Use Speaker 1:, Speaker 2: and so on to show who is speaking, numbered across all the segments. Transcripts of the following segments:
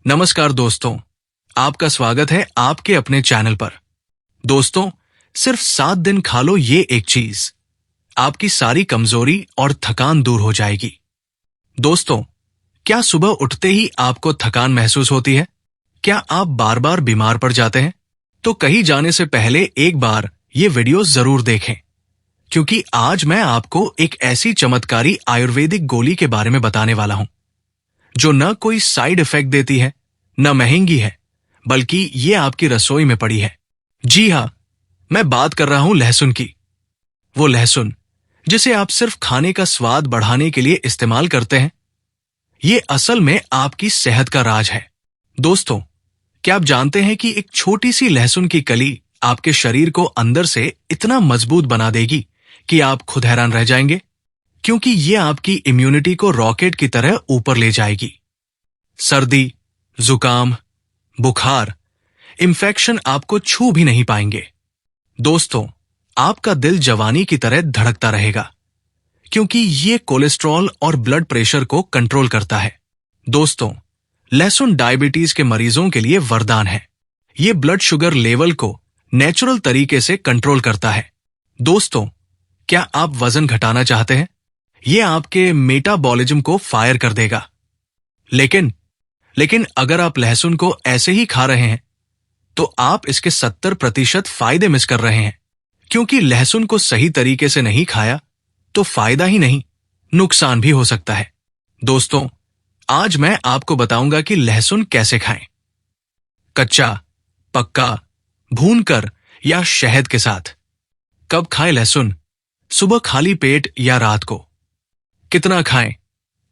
Speaker 1: नमस्कार दोस्तों, आपका स्वागत है आपके अपने चैनल पर। दोस्तों, सिर्फ 7 दिन खा लो ये एक चीज, आपकी सारी कमजोरी और थकान दूर हो जाएगी। दोस्तों, क्या सुबह उठते ही आपको थकान महसूस होती है? क्या आप बार बार बीमार पड़ जाते हैं? तो कहीं जाने से पहले एक बार ये वीडियो जरूर देखें, क्योंकि आज मैं आपको एक ऐसी चमत्कारी आयुर्वेदिक गोली के बारे में बताने वाला हूं जो न कोई साइड इफेक्ट देती है, न महंगी है, बल्कि ये आपकी रसोई में पड़ी है। जी हां, मैं बात कर रहा हूं लहसुन की। वो लहसुन जिसे आप सिर्फ खाने का स्वाद बढ़ाने के लिए इस्तेमाल करते हैं। ये असल में आपकी सेहत का राज है। दोस्तों, क्या आप जानते हैं कि एक छोटी सी लहसुन की कली आपके शरीर को अंदर से इतना मजबूत बना देगी कि आप खुद हैरान रह जाएंगे, क्योंकि ये आपकी इम्यूनिटी को रॉकेट की तरह ऊपर ले जाएगी। सर्दी, जुकाम, बुखार, इंफेक्शन आपको छू भी नहीं पाएंगे। दोस्तों, आपका दिल जवानी की तरह धड़कता रहेगा, क्योंकि ये कोलेस्ट्रॉल और ब्लड प्रेशर को कंट्रोल करता है। दोस्तों, लहसुन डायबिटीज के मरीजों के लिए वरदान है। ये ब्लड शुगर लेवल को नेचुरल तरीके से कंट्रोल करता है। दोस्तों, क्या आप वजन घटाना चाहते हैं? ये आपके मेटाबॉलिज्म को फायर कर देगा। लेकिन अगर आप लहसुन को ऐसे ही खा रहे हैं, तो आप इसके 70% फायदे मिस कर रहे हैं, क्योंकि लहसुन को सही तरीके से नहीं खाया तो फायदा ही नहीं, नुकसान भी हो सकता है। दोस्तों, आज मैं आपको बताऊंगा कि लहसुन कैसे खाएं। कच्चा, पक्का, भूनकर या शहद के साथ। कब खाएं लहसुन? सुबह खाली पेट या रात को? कितना खाएं?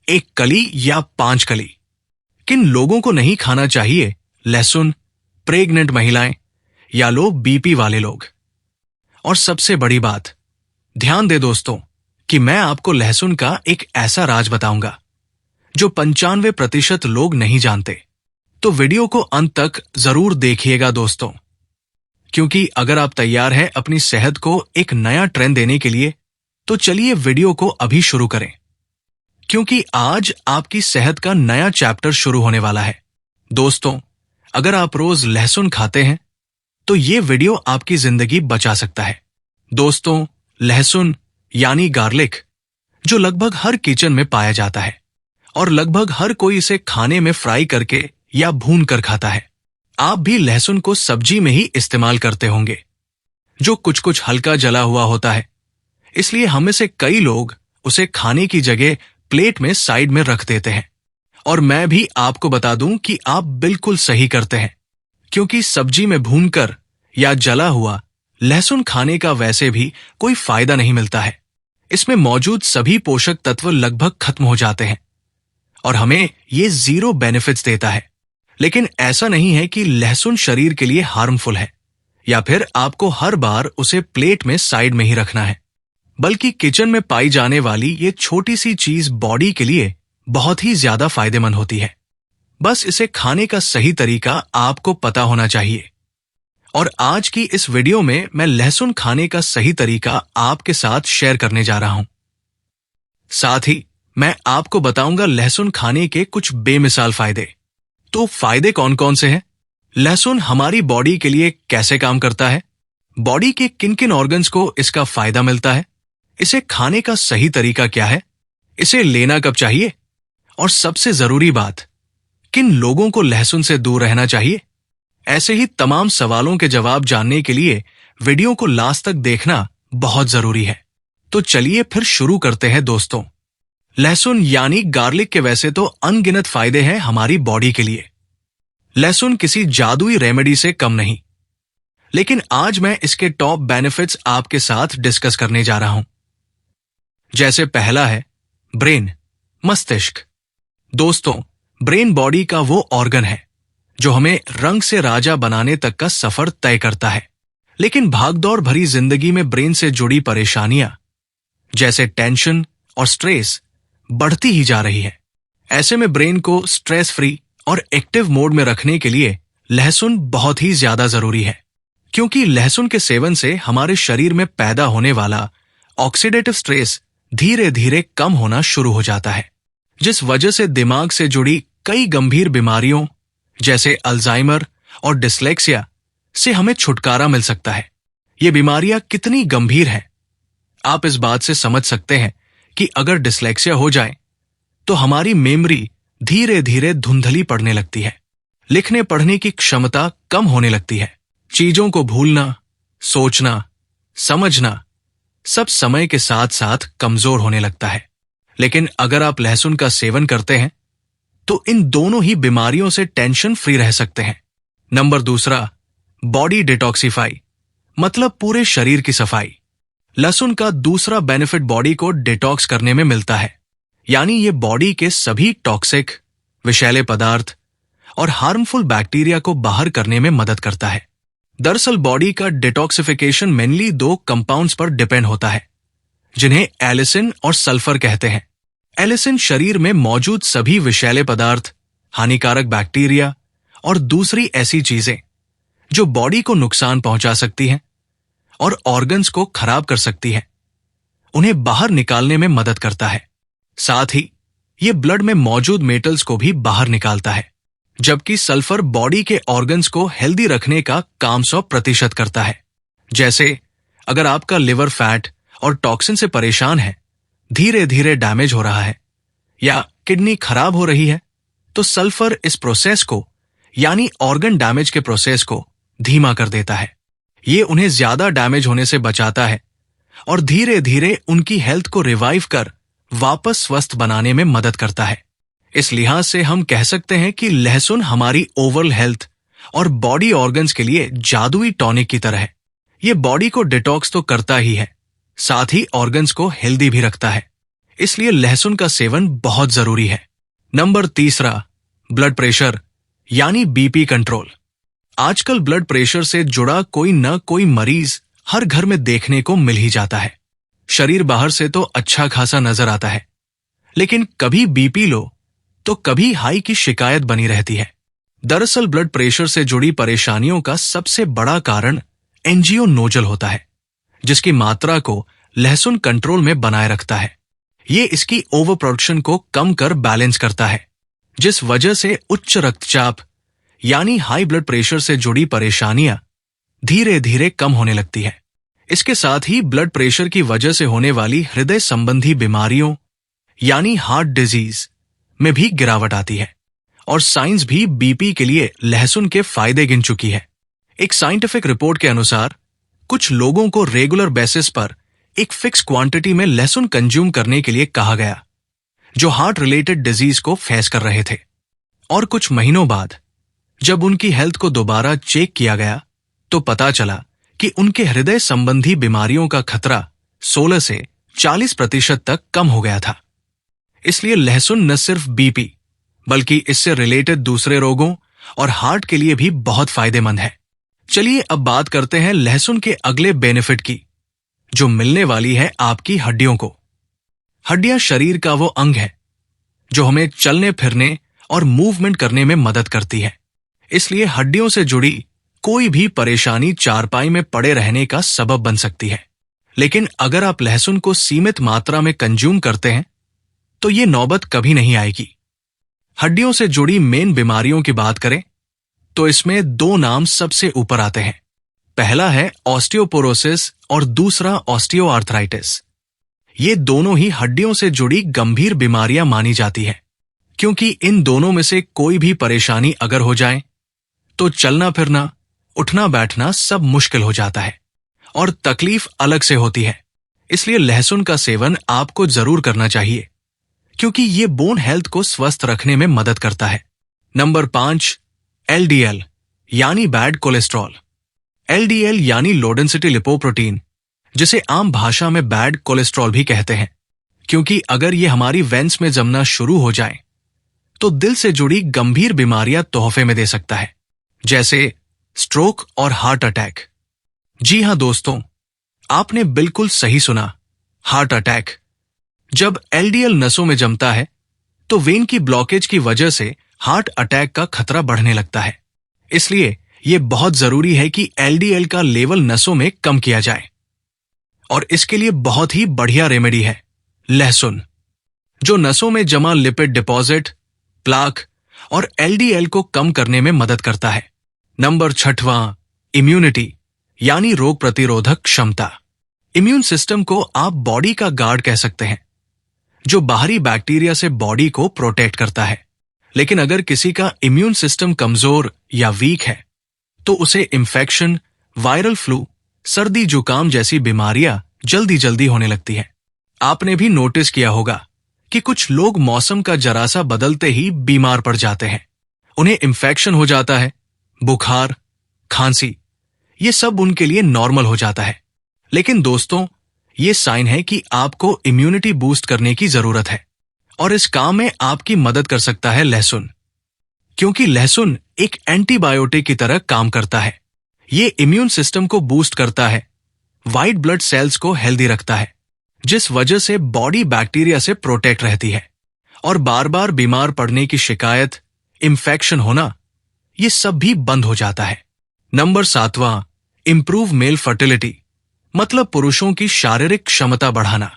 Speaker 1: 1 कली या 5 कली? किन लोगों को नहीं खाना चाहिए लहसुन? प्रेग्नेंट महिलाएं या लोग बीपी वाले लोग। और सबसे बड़ी बात, ध्यान दे दोस्तों, कि मैं आपको लहसुन का एक ऐसा राज बताऊंगा जो 95% लोग नहीं जानते। तो वीडियो को अंत तक जरूर देखिएगा दोस्तों, क्योंकि अगर आप तैयार हैं अपनी सेहत को एक नया ट्रेंड देने के लिए, तो चलिए वीडियो को अभी शुरू करें, क्योंकि आज आपकी सेहत का नया चैप्टर शुरू होने वाला है। दोस्तों, अगर आप रोज लहसुन खाते हैं, तो ये वीडियो आपकी जिंदगी बचा सकता है। दोस्तों, लहसुन यानी गार्लिक, जो लगभग हर किचन में पाया जाता है और लगभग हर कोई इसे खाने में फ्राई करके या भून कर खाता है। आप भी लहसुन को सब्जी में ही इस्तेमाल करते होंगे, जो कुछ कुछ हल्का जला हुआ होता है। इसलिए हम में से कई लोग उसे खाने की जगह प्लेट में साइड में रख देते हैं। और मैं भी आपको बता दूं कि आप बिल्कुल सही करते हैं, क्योंकि सब्जी में भूनकर या जला हुआ लहसुन खाने का वैसे भी कोई फायदा नहीं मिलता है। इसमें मौजूद सभी पोषक तत्व लगभग खत्म हो जाते हैं और हमें ये 0 बेनिफिट्स देता है। लेकिन ऐसा नहीं है कि लहसुन शरीर के लिए हार्मफुल है या फिर आपको हर बार उसे प्लेट में साइड में ही रखना है, बल्कि किचन में पाई जाने वाली ये छोटी सी चीज बॉडी के लिए बहुत ही ज्यादा फायदेमंद होती है। बस इसे खाने का सही तरीका आपको पता होना चाहिए। और आज की इस वीडियो में मैं लहसुन खाने का सही तरीका आपके साथ शेयर करने जा रहा हूं। साथ ही मैं आपको बताऊंगा लहसुन खाने के कुछ बेमिसाल फायदे। तो फायदे कौन कौन से हैं? लहसुन हमारी बॉडी के लिए कैसे काम करता है? बॉडी के किन किन ऑर्गन्स को इसका फायदा मिलता है? इसे खाने का सही तरीका क्या है? इसे लेना कब चाहिए? और सबसे जरूरी बात, किन लोगों को लहसुन से दूर रहना चाहिए? ऐसे ही तमाम सवालों के जवाब जानने के लिए वीडियो को लास्ट तक देखना बहुत जरूरी है। तो चलिए फिर शुरू करते हैं दोस्तों। लहसुन यानी गार्लिक के वैसे तो अनगिनत फायदे हैं हमारी बॉडी के लिए। लहसुन किसी जादुई रेमेडी से कम नहीं, लेकिन आज मैं इसके टॉप बेनिफिट्स आपके साथ डिस्कस करने जा रहा हूं। जैसे पहला है ब्रेन, मस्तिष्क। दोस्तों, ब्रेन बॉडी का वो ऑर्गन है जो हमें रंग से राजा बनाने तक का सफर तय करता है। लेकिन भागदौड़ भरी जिंदगी में ब्रेन से जुड़ी परेशानियां जैसे टेंशन और स्ट्रेस बढ़ती ही जा रही है। ऐसे में ब्रेन को स्ट्रेस फ्री और एक्टिव मोड में रखने के लिए लहसुन बहुत ही ज्यादा जरूरी है, क्योंकि लहसुन के सेवन से हमारे शरीर में पैदा होने वाला ऑक्सीडेटिव स्ट्रेस धीरे धीरे कम होना शुरू हो जाता है, जिस वजह से दिमाग से जुड़ी कई गंभीर बीमारियों जैसे अल्जाइमर और डिसलेक्सिया से हमें छुटकारा मिल सकता है। ये बीमारियां कितनी गंभीर हैं, आप इस बात से समझ सकते हैं कि अगर डिसलेक्सिया हो जाए तो हमारी मेमोरी धीरे धीरे धुंधली पड़ने लगती है, लिखने पढ़ने की क्षमता कम होने लगती है, चीजों को भूलना, सोचना, समझना सब समय के साथ साथ कमजोर होने लगता है। लेकिन अगर आप लहसुन का सेवन करते हैं तो इन दोनों ही बीमारियों से टेंशन फ्री रह सकते हैं। नंबर दूसरा, बॉडी डिटॉक्सिफाई, मतलब पूरे शरीर की सफाई। लहसुन का दूसरा बेनिफिट बॉडी को डिटॉक्स करने में मिलता है, यानी ये बॉडी के सभी टॉक्सिक, विषैले पदार्थ और हार्मफुल बैक्टीरिया को बाहर करने में मदद करता है। दरअसल बॉडी का डिटॉक्सिफिकेशन मेनली दो कंपाउंड्स पर डिपेंड होता है, जिन्हें एलिसिन और सल्फर कहते हैं। एलिसिन शरीर में मौजूद सभी विषैले पदार्थ, हानिकारक बैक्टीरिया और दूसरी ऐसी चीजें जो बॉडी को नुकसान पहुंचा सकती हैं और ऑर्गन्स को खराब कर सकती हैं, उन्हें बाहर निकालने में मदद करता है। साथ ही ये ब्लड में मौजूद मेटल्स को भी बाहर निकालता है, जबकि सल्फर बॉडी के ऑर्गन्स को हेल्दी रखने का काम 100% करता है। जैसे अगर आपका लिवर फैट और टॉक्सिन से परेशान है, धीरे धीरे डैमेज हो रहा है या किडनी खराब हो रही है, तो सल्फर इस प्रोसेस को यानी ऑर्गन डैमेज के प्रोसेस को धीमा कर देता है। ये उन्हें ज्यादा डैमेज होने से बचाता है और धीरे धीरे उनकी हेल्थ को रिवाइव कर वापस स्वस्थ बनाने में मदद करता है। इस लिहाज से हम कह सकते हैं कि लहसुन हमारी ओवरऑल हेल्थ और बॉडी ऑर्गन्स के लिए जादुई टॉनिक की तरह है। ये बॉडी को डिटॉक्स तो करता ही है, साथ ही ऑर्गन्स को हेल्दी भी रखता है। इसलिए लहसुन का सेवन बहुत जरूरी है। नंबर तीसरा, ब्लड प्रेशर यानी बीपी कंट्रोल। आजकल ब्लड प्रेशर से जुड़ा कोई न कोई मरीज हर घर में देखने को मिल ही जाता है। शरीर बाहर से तो अच्छा खासा नजर आता है, लेकिन कभी बीपी लो तो कभी हाई की शिकायत बनी रहती है। दरअसल ब्लड प्रेशर से जुड़ी परेशानियों का सबसे बड़ा कारण एंजियोनोजल होता है, जिसकी मात्रा को लहसुन कंट्रोल में बनाए रखता है। ये इसकी ओवर प्रोडक्शन को कम कर बैलेंस करता है, जिस वजह से उच्च रक्तचाप यानी हाई ब्लड प्रेशर से जुड़ी परेशानियां धीरे धीरे कम होने लगती है। इसके साथ ही ब्लड प्रेशर की वजह से होने वाली हृदय संबंधी बीमारियों यानी हार्ट डिजीज में भी गिरावट आती है और साइंस भी बीपी के लिए लहसुन के फायदे गिन चुकी है। एक साइंटिफिक रिपोर्ट के अनुसार कुछ लोगों को रेगुलर बेसिस पर एक फिक्स क्वांटिटी में लहसुन कंज्यूम करने के लिए कहा गया, जो हार्ट रिलेटेड डिजीज को फेस कर रहे थे। और कुछ महीनों बाद जब उनकी हेल्थ को दोबारा चेक किया गया तो पता चला कि उनके हृदय संबंधी बीमारियों का खतरा 16 से 40% तक कम हो गया था। इसलिए लहसुन न सिर्फ बीपी बल्कि इससे रिलेटेड दूसरे रोगों और हार्ट के लिए भी बहुत फायदेमंद है। चलिए अब बात करते हैं लहसुन के अगले बेनिफिट की, जो मिलने वाली है आपकी हड्डियों को। हड्डियां शरीर का वो अंग है जो हमें चलने फिरने और मूवमेंट करने में मदद करती है। इसलिए हड्डियों से जुड़ी कोई भी परेशानी चारपाई में पड़े रहने का सबब बन सकती है। लेकिन अगर आप लहसुन को सीमित मात्रा में कंज्यूम करते हैं तो ये नौबत कभी नहीं आएगी। हड्डियों से जुड़ी मेन बीमारियों की बात करें तो इसमें दो नाम सबसे ऊपर आते हैं। पहला है ऑस्टियोपोरोसिस और दूसरा ऑस्टियोआर्थराइटिस। ये दोनों ही हड्डियों से जुड़ी गंभीर बीमारियां मानी जाती हैं, क्योंकि इन दोनों में से कोई भी परेशानी अगर हो जाए तो चलना फिरना, उठना बैठना सब मुश्किल हो जाता है और तकलीफ अलग से होती है। इसलिए लहसुन का सेवन आपको जरूर करना चाहिए, क्योंकि ये बोन हेल्थ को स्वस्थ रखने में मदद करता है। नंबर 5, LDL यानी बैड कोलेस्ट्रॉल। LDL यानी लो डेंसिटी लिपोप्रोटीन, जिसे आम भाषा में बैड कोलेस्ट्रॉल भी कहते हैं, क्योंकि अगर ये हमारी वेंस में जमना शुरू हो जाए तो दिल से जुड़ी गंभीर बीमारियां तोहफे में दे सकता है, जैसे स्ट्रोक और हार्ट अटैक। जी हां दोस्तों, आपने बिल्कुल सही सुना, हार्ट अटैक। जब LDL नसों में जमता है तो वेन की ब्लॉकेज की वजह से हार्ट अटैक का खतरा बढ़ने लगता है। इसलिए यह बहुत जरूरी है कि LDL का लेवल नसों में कम किया जाए, और इसके लिए बहुत ही बढ़िया रेमेडी है लहसुन, जो नसों में जमा लिपिड डिपॉजिट, प्लाक और LDL को कम करने में मदद करता है। नंबर 6वां, इम्यूनिटी यानी रोग प्रतिरोधक क्षमता। इम्यून सिस्टम को आप बॉडी का गार्ड कह सकते हैं, जो बाहरी बैक्टीरिया से बॉडी को प्रोटेक्ट करता है। लेकिन अगर किसी का इम्यून सिस्टम कमजोर या वीक है तो उसे इन्फेक्शन, वायरल फ्लू, सर्दी जुकाम जैसी बीमारियां जल्दी जल्दी होने लगती हैं। आपने भी नोटिस किया होगा कि कुछ लोग मौसम का जरा सा बदलते ही बीमार पड़ जाते हैं। उन्हें इन्फेक्शन हो जाता है, बुखार, खांसी, ये सब उनके लिए नॉर्मल हो जाता है। लेकिन दोस्तों, ये साइन है कि आपको इम्यूनिटी बूस्ट करने की जरूरत है, और इस काम में आपकी मदद कर सकता है लहसुन, क्योंकि लहसुन एक एंटीबायोटिक की तरह काम करता है। ये इम्यून सिस्टम को बूस्ट करता है, व्हाइट ब्लड सेल्स को हेल्दी रखता है, जिस वजह से बॉडी बैक्टीरिया से प्रोटेक्ट रहती है, और बार बार बीमार पड़ने की शिकायत, इन्फेक्शन होना, ये सब भी बंद हो जाता है। नंबर 7वां, इंप्रूव मेल फर्टिलिटी मतलब पुरुषों की शारीरिक क्षमता बढ़ाना।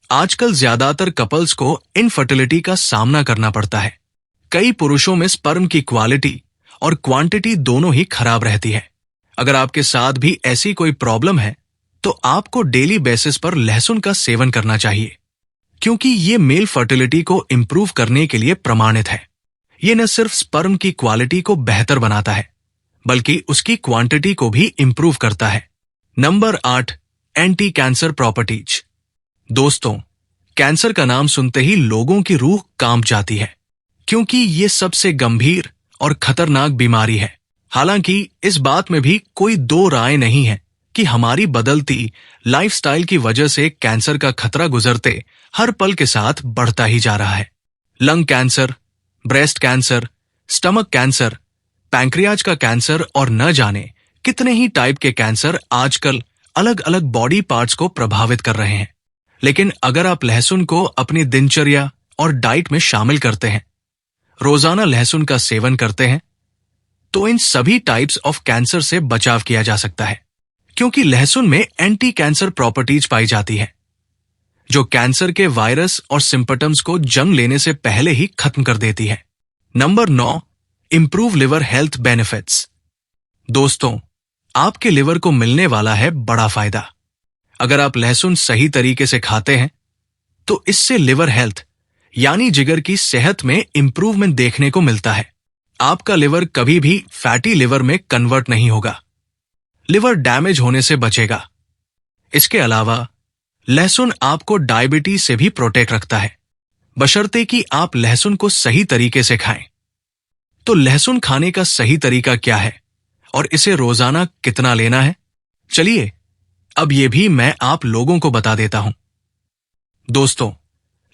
Speaker 1: आजकल ज्यादातर कपल्स को इनफर्टिलिटी का सामना करना पड़ता है। कई पुरुषों में स्पर्म की क्वालिटी और क्वांटिटी दोनों ही खराब रहती है। अगर आपके साथ भी ऐसी कोई प्रॉब्लम है तो आपको डेली बेसिस पर लहसुन का सेवन करना चाहिए, क्योंकि ये मेल फर्टिलिटी को इंप्रूव करने के लिए प्रमाणित है। ये न सिर्फ स्पर्म की क्वालिटी को बेहतर बनाता है, बल्कि उसकी क्वांटिटी को भी इंप्रूव करता है। Number 8, anti cancer properties. दोस्तों, कैंसर का नाम सुनते ही लोगों की रूह कांप जाती है, क्योंकि ये सबसे गंभीर और खतरनाक बीमारी है। हालांकि इस बात में भी कोई दो राय नहीं है कि हमारी बदलती लाइफस्टाइल की वजह से कैंसर का खतरा गुजरते हर पल के साथ बढ़ता ही जा रहा है। Lung cancer, breast cancer, stomach cancer, pancreas का कैंसर और न जाने कितने ही टाइप के कैंसर आजकल अलग अलग बॉडी पार्ट्स को प्रभावित कर रहे हैं। लेकिन अगर आप लहसुन को अपनी दिनचर्या और डाइट में शामिल करते हैं, रोजाना लहसुन का सेवन करते हैं, तो इन सभी टाइप्स ऑफ कैंसर से बचाव किया जा सकता है, क्योंकि लहसुन में एंटी कैंसर प्रॉपर्टीज पाई जाती है, जो कैंसर के वायरस और सिम्पटम्स को जन्म लेने से पहले ही खत्म कर देती है। Number 9, improve liver health benefits. दोस्तों, आपके लिवर को मिलने वाला है बड़ा फायदा। अगर आप लहसुन सही तरीके से खाते हैं तो इससे लिवर हेल्थ यानी जिगर की सेहत में इंप्रूवमेंट देखने को मिलता है। आपका लिवर कभी भी फैटी लिवर में कन्वर्ट नहीं होगा, लिवर डैमेज होने से बचेगा। इसके अलावा लहसुन आपको डायबिटीज से भी प्रोटेक्ट रखता है, बशर्ते कि आप लहसुन को सही तरीके से खाएं। तो लहसुन खाने का सही तरीका क्या है और इसे रोजाना कितना लेना है, चलिए अब ये भी मैं आप लोगों को बता देता हूं। दोस्तों,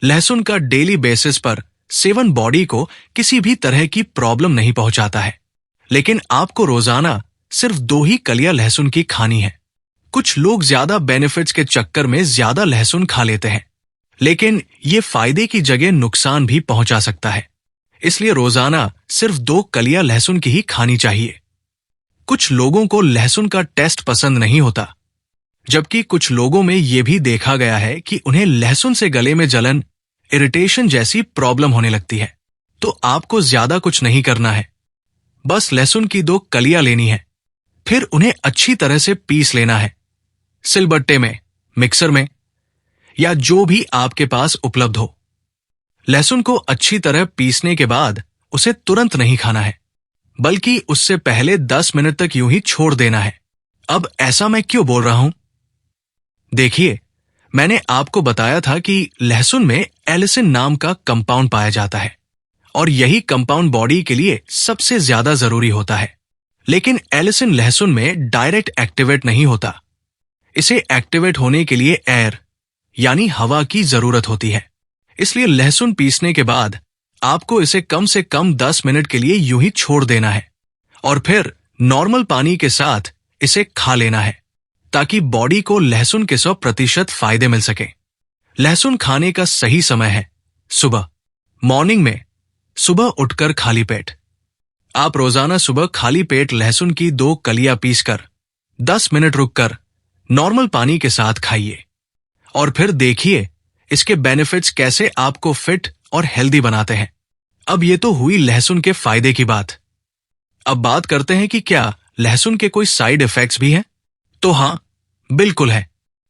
Speaker 1: लहसुन का डेली बेसिस पर सेवन बॉडी को किसी भी तरह की प्रॉब्लम नहीं पहुंचाता है, लेकिन आपको रोजाना सिर्फ 2 ही कलियां लहसुन की खानी है। कुछ लोग ज्यादा बेनिफिट्स के चक्कर में ज्यादा लहसुन खा लेते हैं, लेकिन ये फायदे की जगह नुकसान भी पहुंचा सकता है। इसलिए रोजाना सिर्फ 2 कलियां लहसुन की ही खानी चाहिए। कुछ लोगों को लहसुन का टेस्ट पसंद नहीं होता, जबकि कुछ लोगों में यह भी देखा गया है कि उन्हें लहसुन से गले में जलन, इरिटेशन जैसी प्रॉब्लम होने लगती है। तो आपको ज्यादा कुछ नहीं करना है, बस लहसुन की 2 कलियां लेनी है, फिर उन्हें अच्छी तरह से पीस लेना है, सिलबट्टे में, मिक्सर में, या जो भी आपके पास उपलब्ध हो। लहसुन को अच्छी तरह पीसने के बाद उसे तुरंत नहीं खाना है, बल्कि उससे पहले 10 मिनट तक यूं ही छोड़ देना है। अब ऐसा मैं क्यों बोल रहा हूं? देखिए, मैंने आपको बताया था कि लहसुन में एलिसिन नाम का कंपाउंड पाया जाता है, और यही कंपाउंड बॉडी के लिए सबसे ज्यादा जरूरी होता है। लेकिन एलिसिन लहसुन में डायरेक्ट एक्टिवेट नहीं होता। इसे एक्टिवेट होने के लिए एयर यानी हवा की जरूरत होती है। इसलिए लहसुन पीसने के बाद आपको इसे कम से कम 10 मिनट के लिए यूं ही छोड़ देना है, और फिर नॉर्मल पानी के साथ इसे खा लेना है, ताकि बॉडी को लहसुन के 100% फायदे मिल सके। लहसुन खाने का सही समय है सुबह, मॉर्निंग में, सुबह उठकर खाली पेट। आप रोजाना सुबह खाली पेट लहसुन की 2 कलियां पीसकर 10 मिनट रुककर नॉर्मल पानी के साथ खाइए, और फिर देखिए इसके बेनिफिट्स कैसे आपको फिट और हेल्दी बनाते हैं। अब ये तो हुई लहसुन के फायदे की बात। अब बात करते हैं कि क्या लहसुन के कोई साइड इफेक्ट्स भी हैं? तो हां, बिल्कुल है।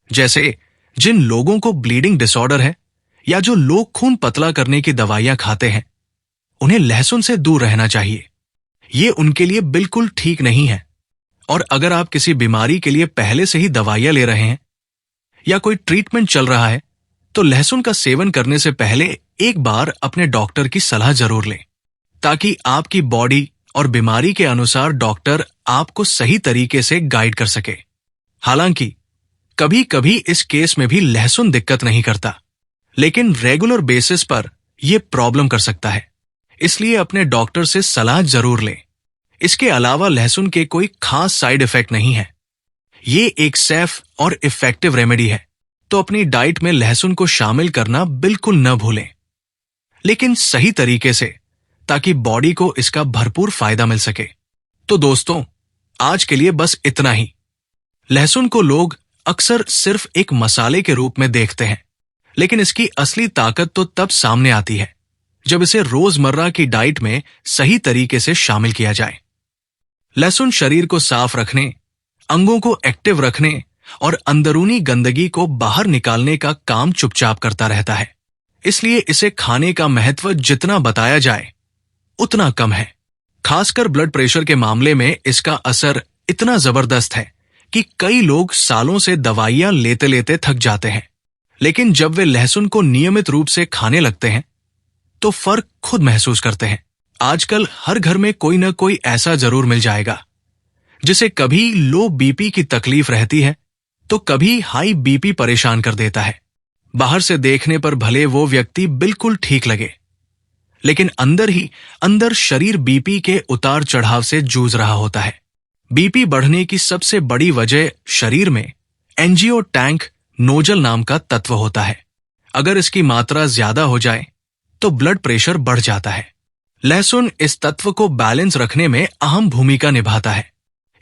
Speaker 1: जैसे जिन लोगों को ब्लीडिंग डिसऑर्डर है या जो लोग खून पतला करने की दवाइयां खाते हैं, उन्हें लहसुन से दूर रहना चाहिए। ये उनके लिए बिल्कुल ठीक नहीं है। और अगर आप किसी बीमारी के लिए पहले से ही दवाइयां ले रहे हैं या कोई ट्रीटमेंट चल रहा है, तो लहसुन का सेवन करने से पहले एक बार अपने डॉक्टर की सलाह जरूर लें, ताकि आपकी बॉडी और बीमारी के अनुसार डॉक्टर आपको सही तरीके से गाइड कर सके। हालांकि कभी कभी इस केस में भी लहसुन दिक्कत नहीं करता, लेकिन रेगुलर बेसिस पर यह प्रॉब्लम कर सकता है। इसलिए अपने डॉक्टर से सलाह जरूर लें। इसके अलावा लहसुन के कोई खास साइड इफेक्ट नहीं है। ये एक सेफ और इफेक्टिव रेमेडी है, तो अपनी डाइट में लहसुन को शामिल करना बिल्कुल न भूलें, लेकिन सही तरीके से, ताकि बॉडी को इसका भरपूर फायदा मिल सके। तो दोस्तों, आज के लिए बस इतना ही। लहसुन को लोग अक्सर सिर्फ एक मसाले के रूप में देखते हैं, लेकिन इसकी असली ताकत तो तब सामने आती है जब इसे रोजमर्रा की डाइट में सही तरीके से शामिल किया जाए। लहसुन शरीर को साफ रखने, अंगों को एक्टिव रखने और अंदरूनी गंदगी को बाहर निकालने का काम चुपचाप करता रहता है। इसलिए इसे खाने का महत्व जितना बताया जाए उतना कम है। खासकर ब्लड प्रेशर के मामले में इसका असर इतना जबरदस्त है कि कई लोग सालों से दवाइयां लेते लेते थक जाते हैं, लेकिन जब वे लहसुन को नियमित रूप से खाने लगते हैं तो फर्क खुद महसूस करते हैं। आजकल हर घर में कोई न कोई ऐसा जरूर मिल जाएगा जिसे कभी लो बीपी की तकलीफ रहती है तो कभी हाई बीपी परेशान कर देता है। बाहर से देखने पर भले वो व्यक्ति बिल्कुल ठीक लगे, लेकिन अंदर ही अंदर शरीर बीपी के उतार चढ़ाव से जूझ रहा होता है। बीपी बढ़ने की सबसे बड़ी वजह शरीर में एंजियोटैंक नोजल नाम का तत्व होता है। अगर इसकी मात्रा ज्यादा हो जाए तो ब्लड प्रेशर बढ़ जाता है। लहसुन इस तत्व को बैलेंस रखने में अहम भूमिका निभाता है।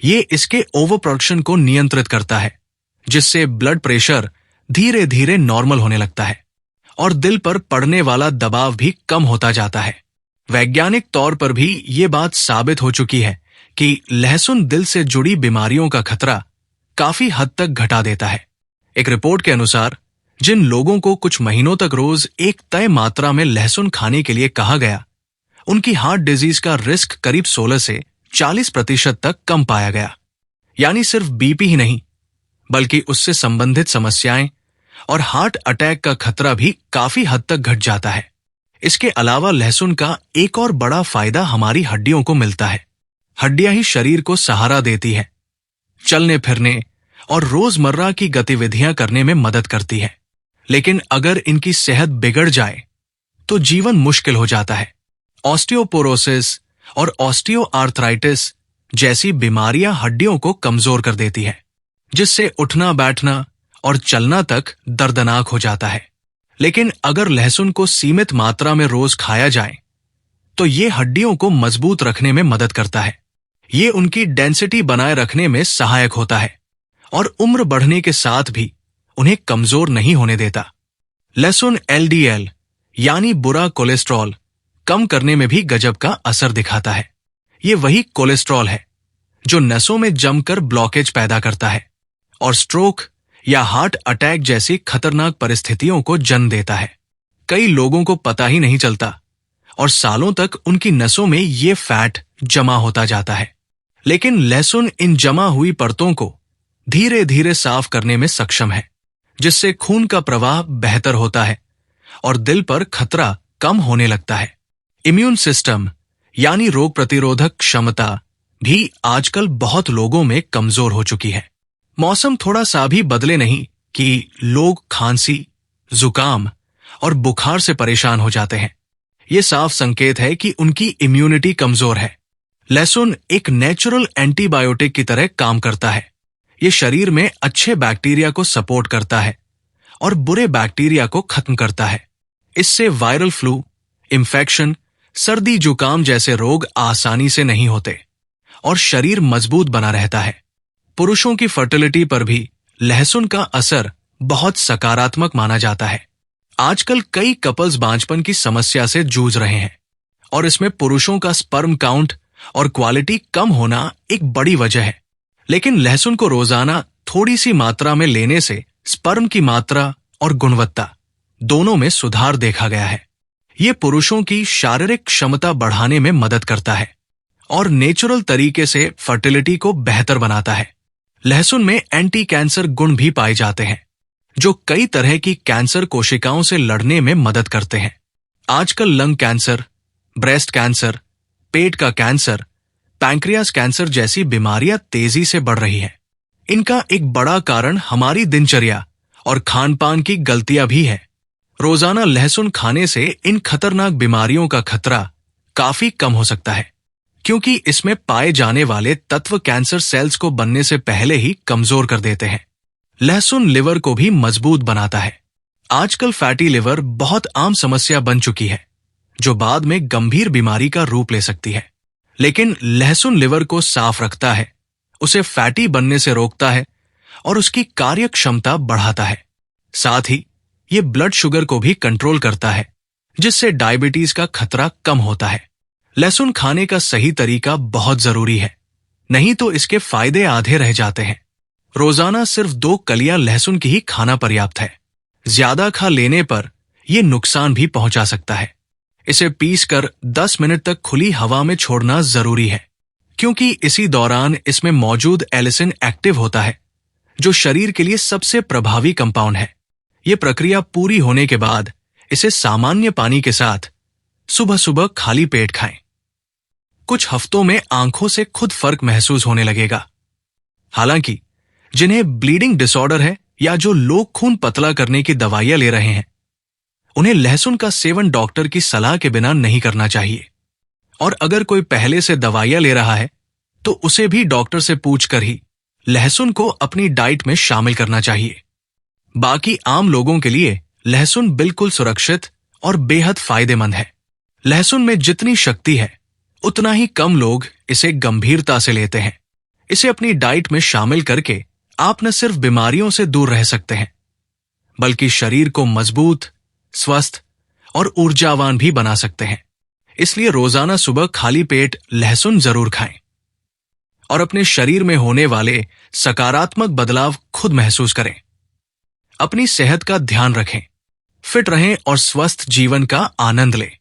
Speaker 1: ये इसके ओवर प्रोडक्शन को नियंत्रित करता है, जिससे ब्लड प्रेशर धीरे धीरे नॉर्मल होने लगता है और दिल पर पड़ने वाला दबाव भी कम होता जाता है। वैज्ञानिक तौर पर भी ये बात साबित हो चुकी है कि लहसुन दिल से जुड़ी बीमारियों का खतरा काफी हद तक घटा देता है। एक रिपोर्ट के अनुसार जिन लोगों को कुछ महीनों तक रोज एक तय मात्रा में लहसुन खाने के लिए कहा गया, उनकी हार्ट डिजीज का रिस्क करीब 16 से 40% तक कम पाया गया। यानी सिर्फ बीपी ही नहीं, बल्कि उससे संबंधित समस्याएं और हार्ट अटैक का खतरा भी काफी हद तक घट जाता है। इसके अलावा लहसुन का एक और बड़ा फायदा हमारी हड्डियों को मिलता है। हड्डियां ही शरीर को सहारा देती है, चलने फिरने और रोजमर्रा की गतिविधियां करने में मदद करती है। लेकिन अगर इनकी सेहत बिगड़ जाए तो जीवन मुश्किल हो जाता है। ऑस्टियोपोरोसिस और ऑस्टियोआर्थराइटिस जैसी बीमारियां हड्डियों को कमजोर कर देती है, जिससे उठना बैठना और चलना तक दर्दनाक हो जाता है। लेकिन अगर लहसुन को सीमित मात्रा में रोज खाया जाए तो ये हड्डियों को मजबूत रखने में मदद करता है। ये उनकी डेंसिटी बनाए रखने में सहायक होता है और उम्र बढ़ने के साथ भी उन्हें कमजोर नहीं होने देता। लहसुन एलडीएल यानी बुरा कोलेस्ट्रॉल कम करने में भी गजब का असर दिखाता है। ये वही कोलेस्ट्रॉल है जो नसों में जमकर ब्लॉकेज पैदा करता है और स्ट्रोक या हार्ट अटैक जैसी खतरनाक परिस्थितियों को जन्म देता है। कई लोगों को पता ही नहीं चलता और सालों तक उनकी नसों में ये फैट जमा होता जाता है। लेकिन लहसुन इन जमा हुई परतों को धीरे धीरे साफ करने में सक्षम है, जिससे खून का प्रवाह बेहतर होता है और दिल पर खतरा कम होने लगता है। इम्यून सिस्टम यानी रोग प्रतिरोधक क्षमता भी आजकल बहुत लोगों में कमजोर हो चुकी है। मौसम थोड़ा सा भी बदले नहीं कि लोग खांसी, जुकाम और बुखार से परेशान हो जाते हैं। ये साफ संकेत है कि उनकी इम्यूनिटी कमजोर है। लहसुन एक नेचुरल एंटीबायोटिक की तरह काम करता है। ये शरीर में अच्छे बैक्टीरिया को सपोर्ट करता है और बुरे बैक्टीरिया को खत्म करता है। इससे वायरल फ्लू, इंफेक्शन, सर्दी जुकाम जैसे रोग आसानी से नहीं होते और शरीर मजबूत बना रहता है। पुरुषों की फर्टिलिटी पर भी लहसुन का असर बहुत सकारात्मक माना जाता है। आजकल कई कपल्स बांझपन की समस्या से जूझ रहे हैं और इसमें पुरुषों का स्पर्म काउंट और क्वालिटी कम होना एक बड़ी वजह है। लेकिन लहसुन को रोजाना थोड़ी सी मात्रा में लेने से स्पर्म की मात्रा और गुणवत्ता दोनों में सुधार देखा गया है। ये पुरुषों की शारीरिक क्षमता बढ़ाने में मदद करता है और नेचुरल तरीके से फर्टिलिटी को बेहतर बनाता है। लहसुन में एंटी कैंसर गुण भी पाए जाते हैं जो कई तरह की कैंसर कोशिकाओं से लड़ने में मदद करते हैं। आजकल लंग कैंसर, ब्रेस्ट कैंसर, पेट का कैंसर, पैंक्रियास कैंसर जैसी बीमारियां तेजी से बढ़ रही हैं। इनका एक बड़ा कारण हमारी दिनचर्या और खान-पान की गलतियां भी है। रोजाना लहसुन खाने से इन खतरनाक बीमारियों का खतरा काफी कम हो सकता है, क्योंकि इसमें पाए जाने वाले तत्व कैंसर सेल्स को बनने से पहले ही कमजोर कर देते हैं। लहसुन लिवर को भी मजबूत बनाता है। आजकल फैटी लिवर बहुत आम समस्या बन चुकी है, जो बाद में गंभीर बीमारी का रूप ले सकती है। लेकिन लहसुन लिवर को साफ रखता है, उसे फैटी बनने से रोकता है और उसकी कार्य क्षमता बढ़ाता है। साथ ही ये ब्लड शुगर को भी कंट्रोल करता है, जिससे डायबिटीज का खतरा कम होता है। लहसुन खाने का सही तरीका बहुत जरूरी है, नहीं तो इसके फायदे आधे रह जाते हैं। रोजाना सिर्फ 2 कलियां लहसुन की ही खाना पर्याप्त है। ज्यादा खा लेने पर यह नुकसान भी पहुंचा सकता है। इसे पीसकर 10 मिनट तक खुली हवा में छोड़ना जरूरी है, क्योंकि इसी दौरान इसमें मौजूद एलिसिन एक्टिव होता है, जो शरीर के लिए सबसे प्रभावी कंपाउंड है। यह प्रक्रिया पूरी होने के बाद इसे सामान्य पानी के साथ सुबह सुबह खाली पेट खाएं। कुछ हफ्तों में आंखों से खुद फर्क महसूस होने लगेगा। हालांकि जिन्हें ब्लीडिंग डिसऑर्डर है या जो लोग खून पतला करने की दवाइयां ले रहे हैं, उन्हें लहसुन का सेवन डॉक्टर की सलाह के बिना नहीं करना चाहिए। और अगर कोई पहले से दवाइयां ले रहा है तो उसे भी डॉक्टर से पूछकर ही लहसुन को अपनी डाइट में शामिल करना चाहिए। बाकी आम लोगों के लिए लहसुन बिल्कुल सुरक्षित और बेहद फायदेमंद है। लहसुन में जितनी शक्ति है उतना ही कम लोग इसे गंभीरता से लेते हैं। इसे अपनी डाइट में शामिल करके आप न सिर्फ बीमारियों से दूर रह सकते हैं, बल्कि शरीर को मजबूत, स्वस्थ और ऊर्जावान भी बना सकते हैं। इसलिए रोजाना सुबह खाली पेट लहसुन जरूर खाएं और अपने शरीर में होने वाले सकारात्मक बदलाव खुद महसूस करें। अपनी सेहत का ध्यान रखें, फिट रहें और स्वस्थ जीवन का आनंद लें।